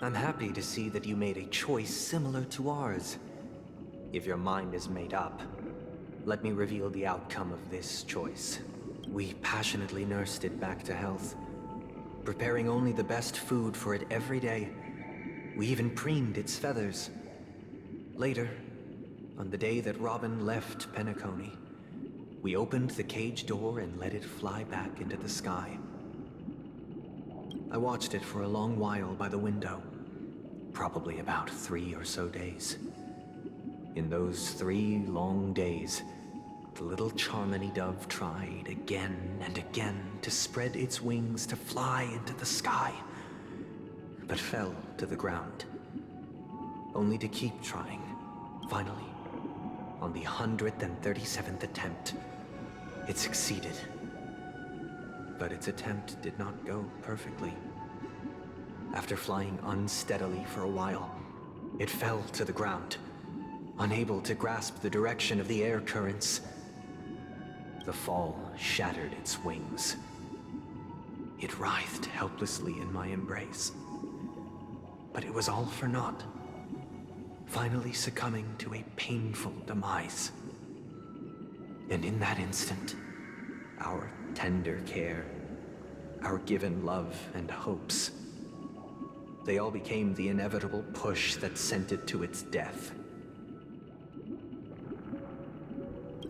I'm happy to see that you made a choice similar to ours. If your mind is made up, let me reveal the outcome of this choice. We passionately nursed it back to health, preparing only the best food for it every day. We even preened its feathers. Later, on the day that Robin left Penacony, we opened the cage door and let it fly back into the sky. I watched it for a long while by the window, probably about 3 or so days. In those 3 long days, the little Charmony dove tried again and again to spread its wings to fly into the sky, but fell to the ground, only to keep trying. Finally, on the 137th attempt, it succeeded. But its attempt did not go perfectly. After flying unsteadily for a while, it fell to the ground, unable to grasp the direction of the air currents. The fall shattered its wings. It writhed helplessly in my embrace. But it was all for naught, finally succumbing to a painful demise. And in that instant, our tender care, our given love and hopes, they all became the inevitable push that sent it to its death.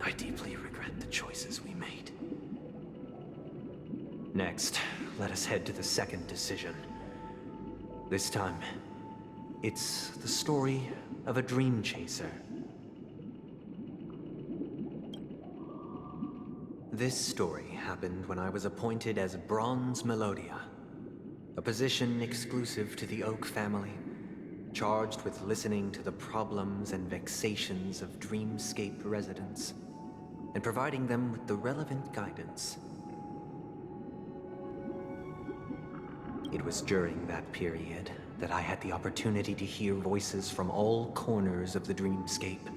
I deeply regret the choices we made. Next, let us head to the second decision. This time, it's the story of a dream chaser. This story happened when I was appointed as Bronze Melodia, a position exclusive to the Oak family, charged with listening to the problems and vexations of dreamscape residents, and providing them with the relevant guidance. It was during that period that I had the opportunity to hear voices from all corners of the dreamscape.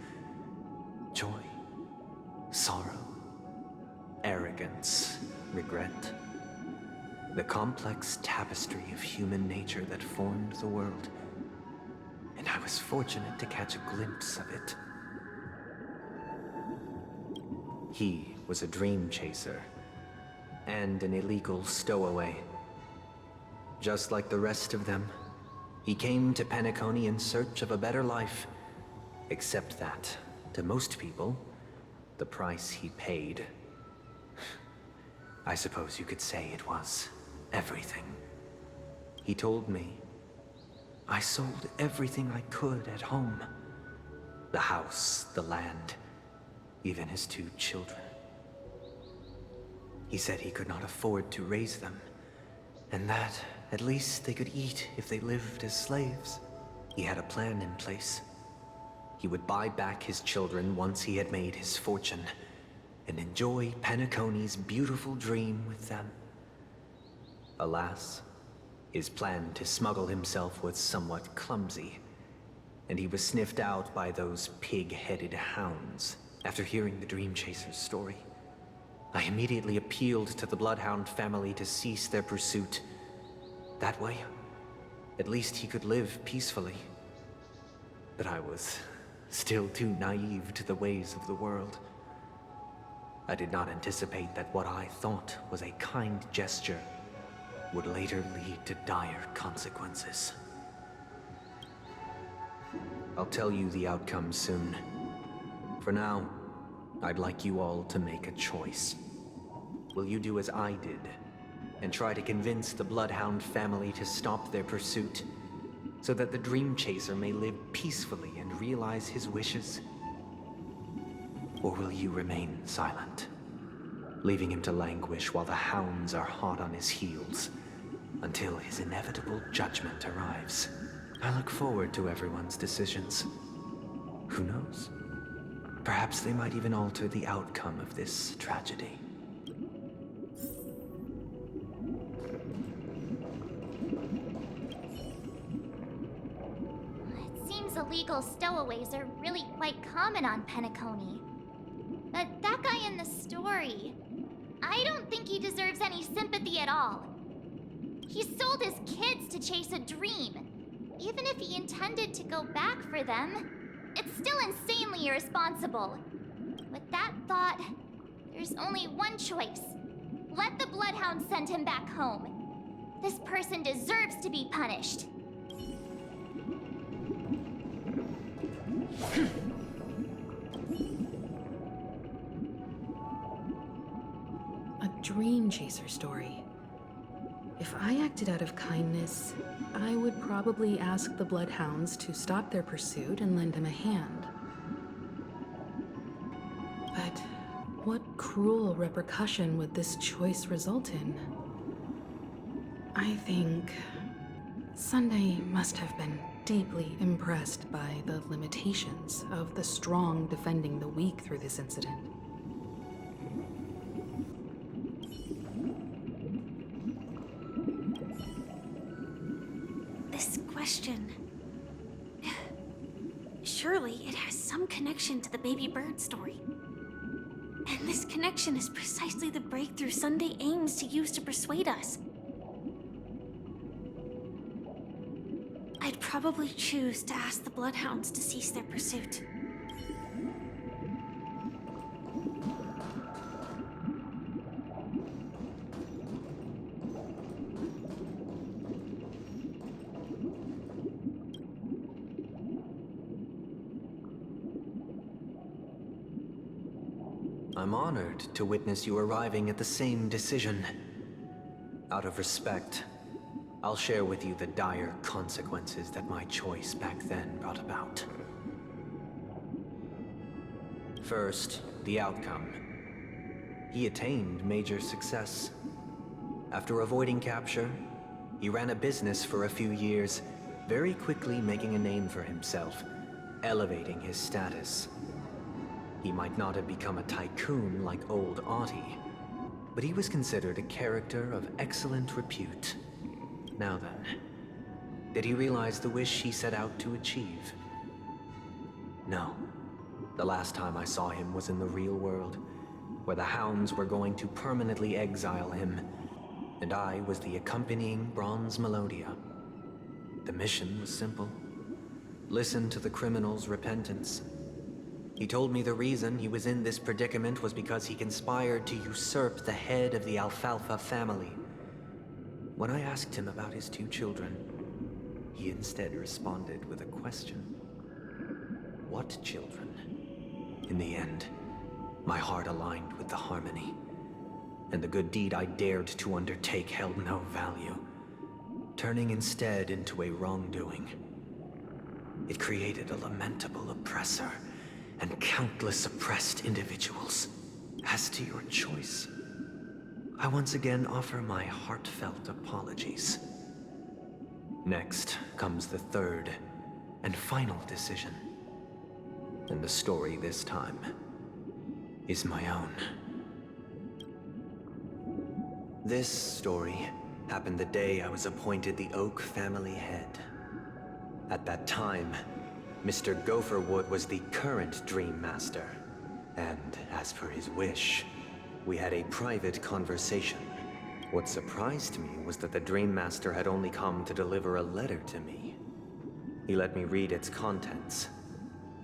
Joy, sorrow, arrogance, regret. The complex tapestry of human nature that formed the world. And I was fortunate to catch a glimpse of it. He was a dream chaser, and an illegal stowaway. Just like the rest of them, he came to Penacony in search of a better life, except that, to most people, the price he paid, I suppose you could say it was everything. He told me, I sold everything I could at home. The house, the land, even his 2 children. He said he could not afford to raise them, and that at least they could eat if they lived as slaves. He had a plan in place. He would buy back his children once he had made his fortune, and enjoy Penacony's beautiful dream with them. Alas, his plan to smuggle himself was somewhat clumsy, and he was sniffed out by those pig-headed hounds. After hearing the Dream Chaser's story, I immediately appealed to the Bloodhound family to cease their pursuit. That way, at least he could live peacefully. But I was still too naive to the ways of the world. I did not anticipate that what I thought was a kind gesture would later lead to dire consequences. I'll tell you the outcome soon. For now, I'd like you all to make a choice. Will you do as I did, and try to convince the Bloodhound family to stop their pursuit, so that the Dream Chaser may live peacefully and realize his wishes? Or will you remain silent, leaving him to languish while the hounds are hot on his heels, until his inevitable judgment arrives? I look forward to everyone's decisions. Who knows? Perhaps they might even alter the outcome of this tragedy. It seems illegal stowaways are really quite common on Penacony. But that guy in the story, I don't think he deserves any sympathy at all. He sold his kids to chase a dream. even if he intended to go back for them, it's still insanely irresponsible. With that thought, there's only one choice. Let the Bloodhound send him back home. This person deserves to be punished. A dream chaser story. If I acted out of kindness, I would probably ask the Bloodhounds to stop their pursuit and lend him a hand. But what cruel repercussion would this choice result in? I think Sunday must have been deeply impressed by the limitations of the strong defending the weak through this incident. This question... Surely it has some connection to the baby bird story. And this connection is precisely the breakthrough Sunday aims to use to persuade us. I'd probably choose to ask the Bloodhounds to cease their pursuit. I'm honored to witness you arriving at the same decision. Out of respect, I'll share with you the dire consequences that my choice back then brought about. First, the outcome. He attained major success. After avoiding capture, he ran a business for a few years, very quickly making a name for himself, elevating his status. He might not have become a tycoon like old Audie, but he was considered a character of excellent repute. Now then, did he realize the wish he set out to achieve? No. The last time I saw him was in the real world, where the Hounds were going to permanently exile him, and I was the accompanying Bronze Melodia. The mission was simple. Listen to the criminal's repentance. He told me the reason he was in this predicament was because he conspired to usurp the head of the Alfalfa family. When I asked him about his 2 children, he instead responded with a question. What children? In the end, my heart aligned with the harmony, and the good deed I dared to undertake held no value, turning instead into a wrongdoing. It created a lamentable oppressor and countless oppressed individuals. As to your choice, I once again offer my heartfelt apologies. Next comes the third and final decision. And the story this time is my own. This story happened the day I was appointed the Oak family head. At that time, Mr. Gopherwood was the current Dream Master, and as per his wish, we had a private conversation. What surprised me was that the Dream Master had only come to deliver a letter to me. He let me read its contents,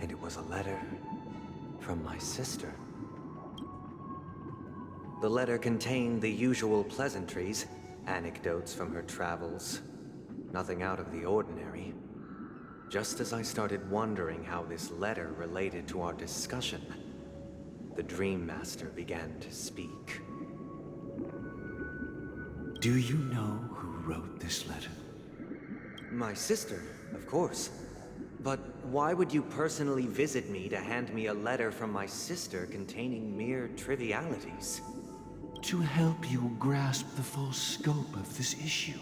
and it was a letter from my sister. The letter contained the usual pleasantries, anecdotes from her travels, nothing out of the ordinary. Just as I started wondering how this letter related to our discussion, the Dream Master began to speak. Do you know who wrote this letter? My sister, of course. But why would you personally visit me to hand me a letter from my sister containing mere trivialities? To help you grasp the full scope of this issue.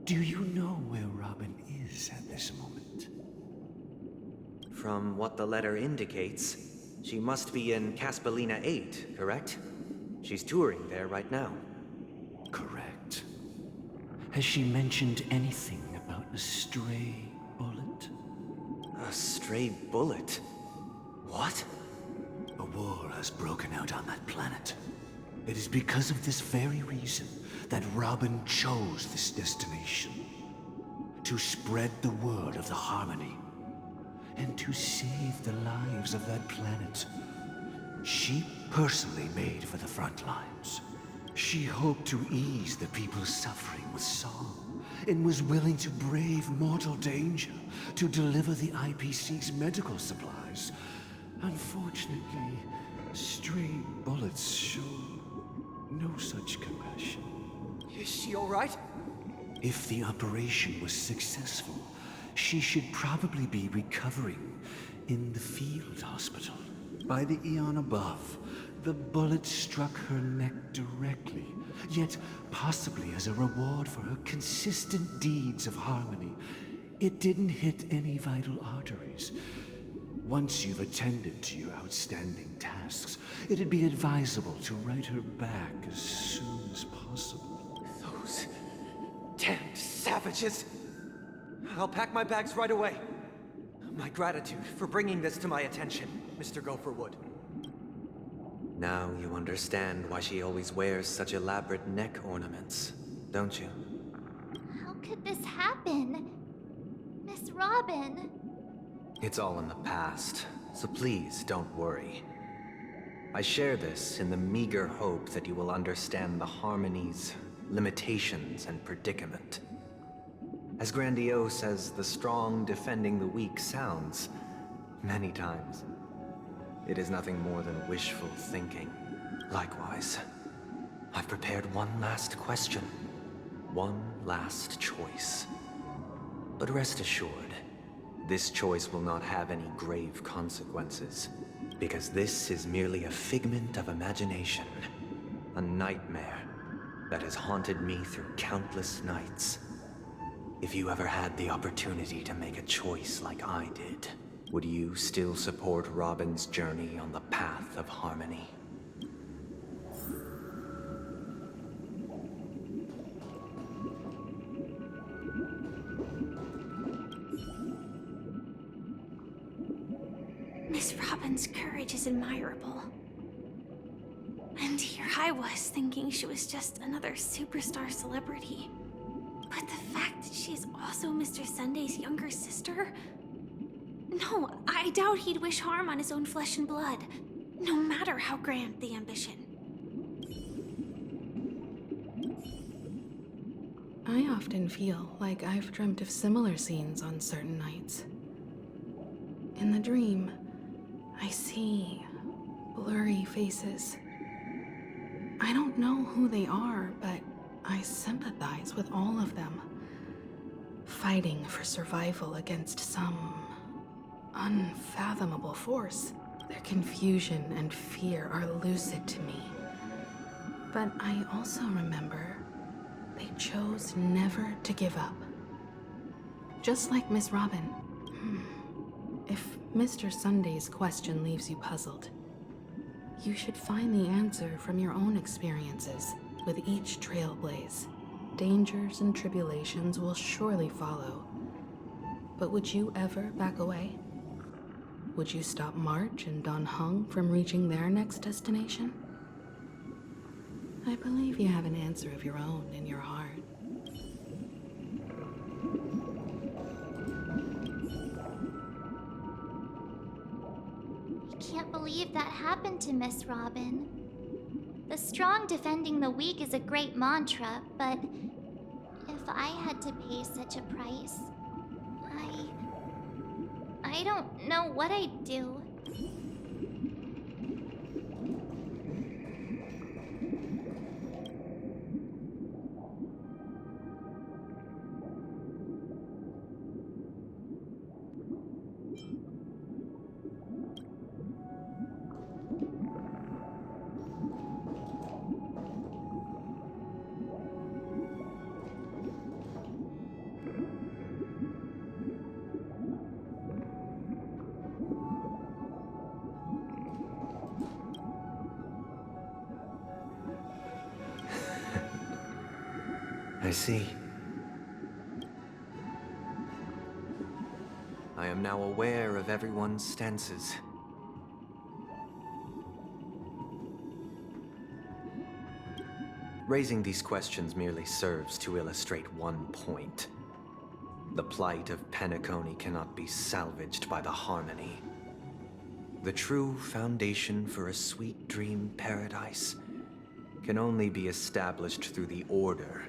Do you know where Robin is at this moment? From what the letter indicates, she must be in Caspelina 8, correct? She's touring there right now. Correct. Has she mentioned anything about a stray bullet? A stray bullet? What? A war has broken out on that planet. It is because of this very reason that Robin chose this destination. to spread the word of the Harmony, and to save the lives of that planet she personally made for the front lines. She hoped to ease the people's suffering with song, and was willing to brave mortal danger to deliver the IPC's medical supplies. Unfortunately, stray bullets show no such compassion. Is she all right? If the operation was successful, she should probably be recovering in the field hospital. By the eon above, the bullet struck her neck directly, yet possibly as a reward for her consistent deeds of harmony, it didn't hit any vital arteries. Once you've attended to your outstanding tasks, it'd be advisable to write her back as soon as possible. Those damned savages! I'll pack my bags right away. My gratitude for bringing this to my attention, Mr. Gopherwood. Now you understand why she always wears such elaborate neck ornaments, don't you? How could this happen? Miss Robin. It's all in the past, so please don't worry. I share this in the meager hope that you will understand the Harmony's limitations and predicament. As grandiose as the strong defending the weak sounds, many times, it is nothing more than wishful thinking. Likewise, I've prepared one last question, one last choice. But rest assured, this choice will not have any grave consequences, because this is merely a figment of imagination, a nightmare that has haunted me through countless nights. If you ever had the opportunity to make a choice like I did, would you still support Robin's journey on the path of harmony? Miss Robin's courage is admirable. And here I was thinking she was just another superstar celebrity. But the fact that she's also Mr. Sunday's younger sister? No, I doubt he'd wish harm on his own flesh and blood, no matter how grand the ambition. I often feel like I've dreamt of similar scenes on certain nights. In the dream, I see blurry faces. I don't know who they are, but I sympathize with all of them, fighting for survival against some unfathomable force. Their confusion and fear are lucid to me. But I also remember they chose never to give up. Just like Miss Robin. If Mr. Sunday's question leaves you puzzled, you should find the answer from your own experiences. With each trailblaze, dangers and tribulations will surely follow. But would you ever back away? Would you stop March and Don Hung from reaching their next destination? I believe you have an answer of your own in your heart. I can't believe that happened to Miss Robin. The strong defending the weak is a great mantra, but if I had to pay such a price, I don't know what I'd do. I see. I am now aware of everyone's stances. Raising these questions merely serves to illustrate one point. The plight of Penacony cannot be salvaged by the harmony. The true foundation for a sweet dream paradise can only be established through the order,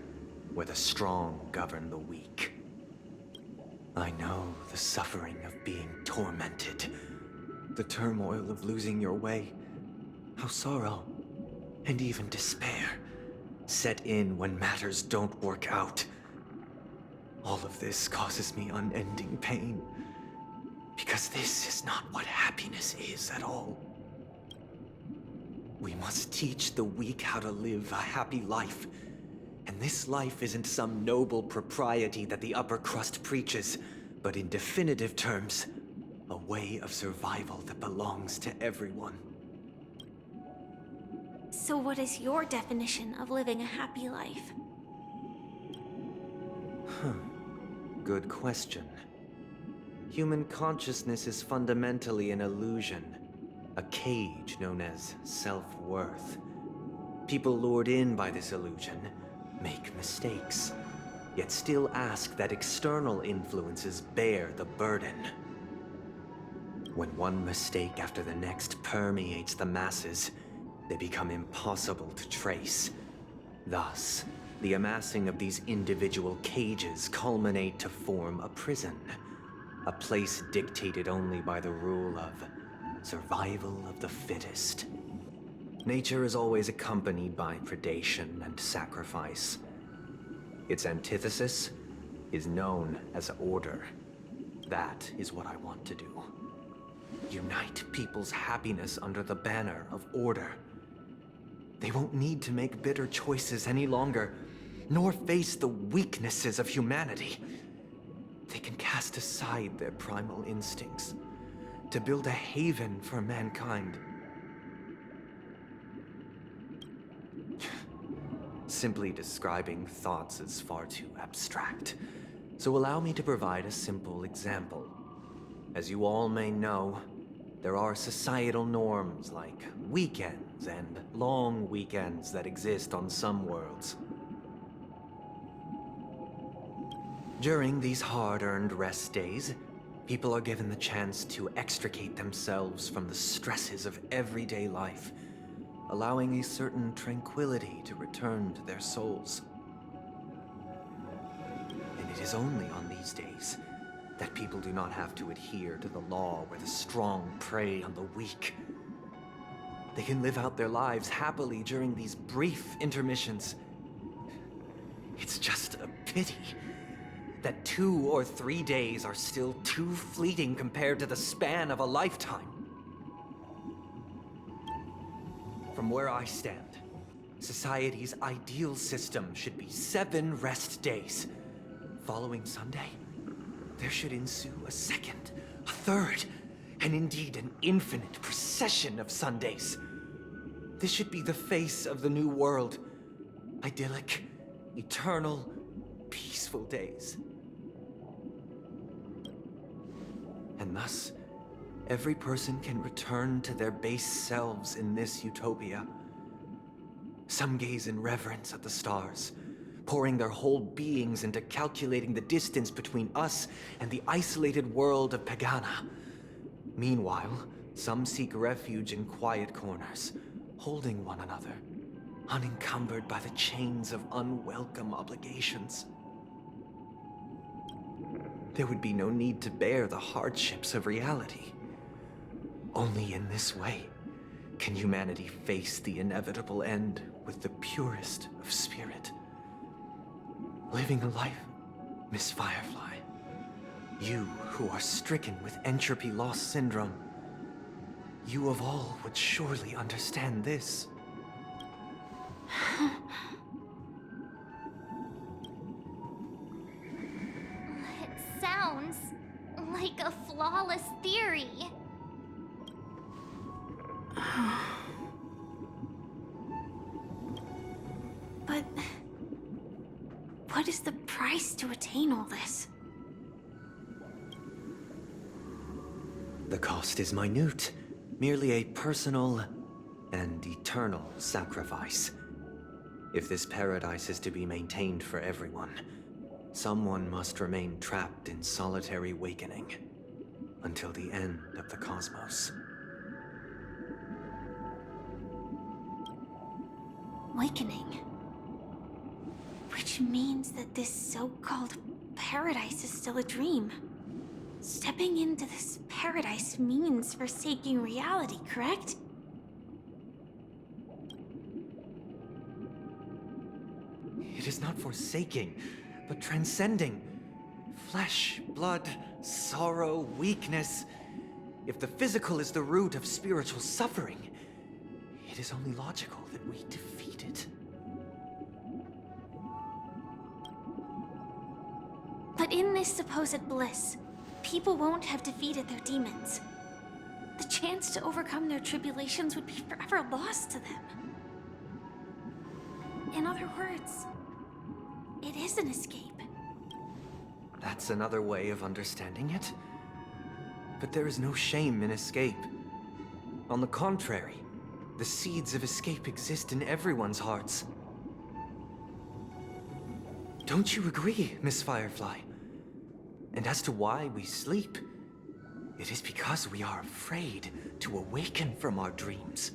where the strong govern the weak. I know the suffering of being tormented, the turmoil of losing your way, how sorrow, and even despair, set in when matters don't work out. All of this causes me unending pain, because this is not what happiness is at all. We must teach the weak how to live a happy life. And this life isn't some noble propriety that the upper crust preaches, but in definitive terms, a way of survival that belongs to everyone. So what is your definition of living a happy life? Good question. Human consciousness is fundamentally an illusion, a cage known as self-worth. People lured in by this illusion make mistakes, yet still ask that external influences bear the burden. When one mistake after the next permeates the masses, they become impossible to trace. Thus, the amassing of these individual cages culminate to form a prison, a place dictated only by the rule of survival of the fittest. Nature is always accompanied by predation and sacrifice. Its antithesis is known as order. That is what I want to do. Unite people's happiness under the banner of order. They won't need to make bitter choices any longer, nor face the weaknesses of humanity. They can cast aside their primal instincts to build a haven for mankind. Simply describing thoughts is far too abstract, so allow me to provide a simple example. As you all may know, there are societal norms like weekends and long weekends that exist on some worlds. During these hard-earned rest days, people are given the chance to extricate themselves from the stresses of everyday life, allowing a certain tranquility to return to their souls. And it is only on these days that people do not have to adhere to the law where the strong prey on the weak. They can live out their lives happily during these brief intermissions. It's just a pity that 2 or 3 days are still too fleeting compared to the span of a lifetime. From where I stand, society's ideal system should be 7 rest days. Following Sunday, there should ensue a second, a third, and indeed an infinite procession of Sundays. This should be the face of the new world. Idyllic, eternal, peaceful days. And thus, every person can return to their base selves in this utopia. Some gaze in reverence at the stars, pouring their whole beings into calculating the distance between us and the isolated world of Pagana. Meanwhile, some seek refuge in quiet corners, holding one another, unencumbered by the chains of unwelcome obligations. There would be no need to bear the hardships of reality. Only in this way can humanity face the inevitable end with the purest of spirit. Living a life, Miss Firefly. You who are stricken with entropy loss syndrome. You of all would surely understand this. It sounds like a flawless theory. But what is the price to attain all this? The cost is minute, merely a personal and eternal sacrifice. If this paradise is to be maintained for everyone, Someone must remain trapped in solitary wakening until the end of the cosmos. Awakening. Which means that this so-called paradise is still a dream. Stepping into this paradise means forsaking reality, correct? It is not forsaking, but transcending. Flesh, blood, sorrow, weakness. If the physical is the root of spiritual suffering, it is only logical that we defeat it. But in this supposed bliss, people won't have defeated their demons. The chance to overcome their tribulations would be forever lost to them. In other words, it is an escape. That's another way of understanding it. But there is no shame in escape. On the contrary, the seeds of escape exist in everyone's hearts. Don't you agree, Miss Firefly? And as to why we sleep, it is because we are afraid to awaken from our dreams.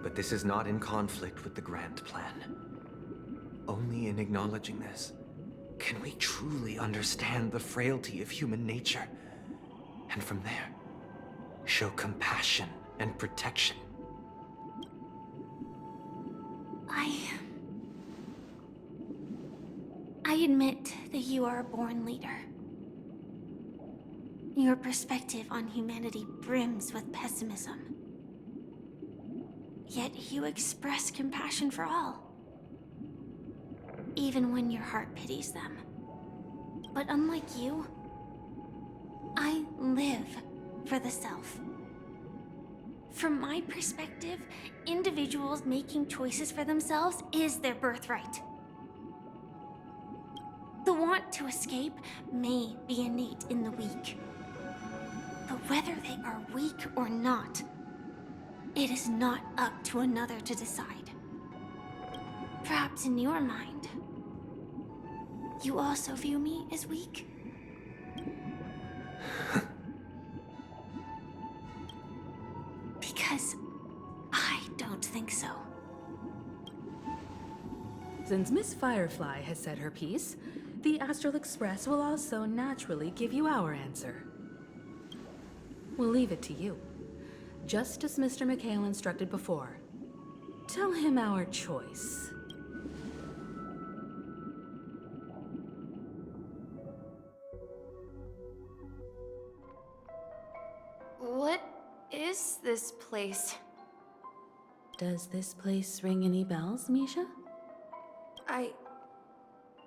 But this is not in conflict with the grand plan. Only in acknowledging this can we truly understand the frailty of human nature, and from there, show compassion and protection. I admit that you are a born leader. Your perspective on humanity brims with pessimism. Yet you express compassion for all, even when your heart pities them. But unlike you, I live for the self. From my perspective, individuals making choices for themselves is their birthright. The want to escape may be innate in the weak. But whether they are weak or not, it is not up to another to decide. Perhaps in your mind, you also view me as weak? Because I don't think so. Since Miss Firefly has said her piece, the Astral Express will also naturally give you our answer. We'll leave it to you. Just as Mr. McHale instructed before. Tell him our choice. What is this place? Does this place ring any bells, Misha?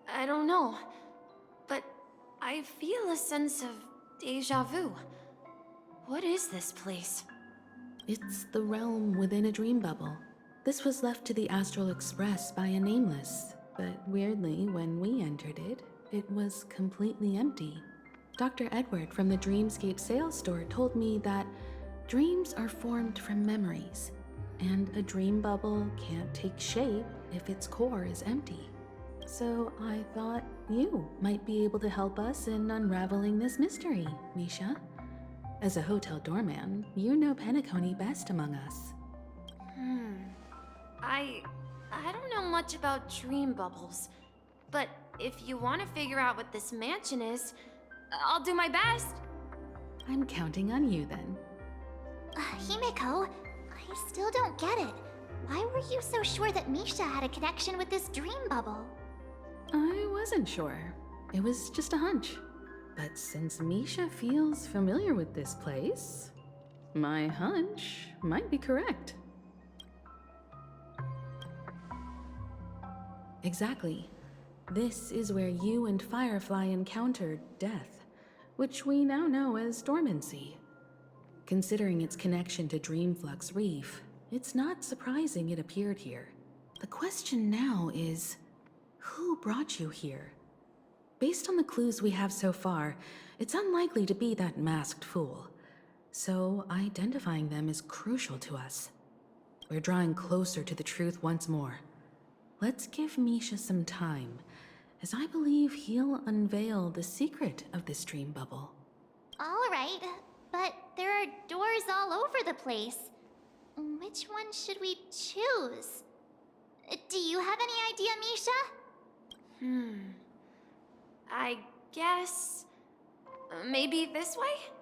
I don't know, but I feel a sense of deja vu. What is this place? It's the realm within a dream bubble. This was left to the Astral Express by a nameless, but weirdly, when we entered it, it was completely empty. Dr. Edward from the Dreamscape sales store told me that dreams are formed from memories, and a dream bubble can't take shape if its core is empty. So I thought you might be able to help us in unraveling this mystery, Misha. As a hotel doorman, you know Penacony best among us. I don't know much about dream bubbles, but if you want to figure out what this mansion is, I'll do my best. I'm counting on you then. Himeko, I still don't get it. Why were you so sure that Misha had a connection with this dream bubble? I wasn't sure. It was just a hunch. But since Misha feels familiar with this place, my hunch might be correct. Exactly. This is where you and Firefly encountered death, which we now know as dormancy. Considering its connection to Dreamflux Reef, it's not surprising it appeared here. The question now is, who brought you here? Based on the clues we have so far, it's unlikely to be that masked fool. So identifying them is crucial to us. We're drawing closer to the truth once more. Let's give Misha some time, as I believe he'll unveil the secret of this dream bubble. All right, but there are doors all over the place. Which one should we choose? Do you have any idea, Misha? I guess... maybe this way?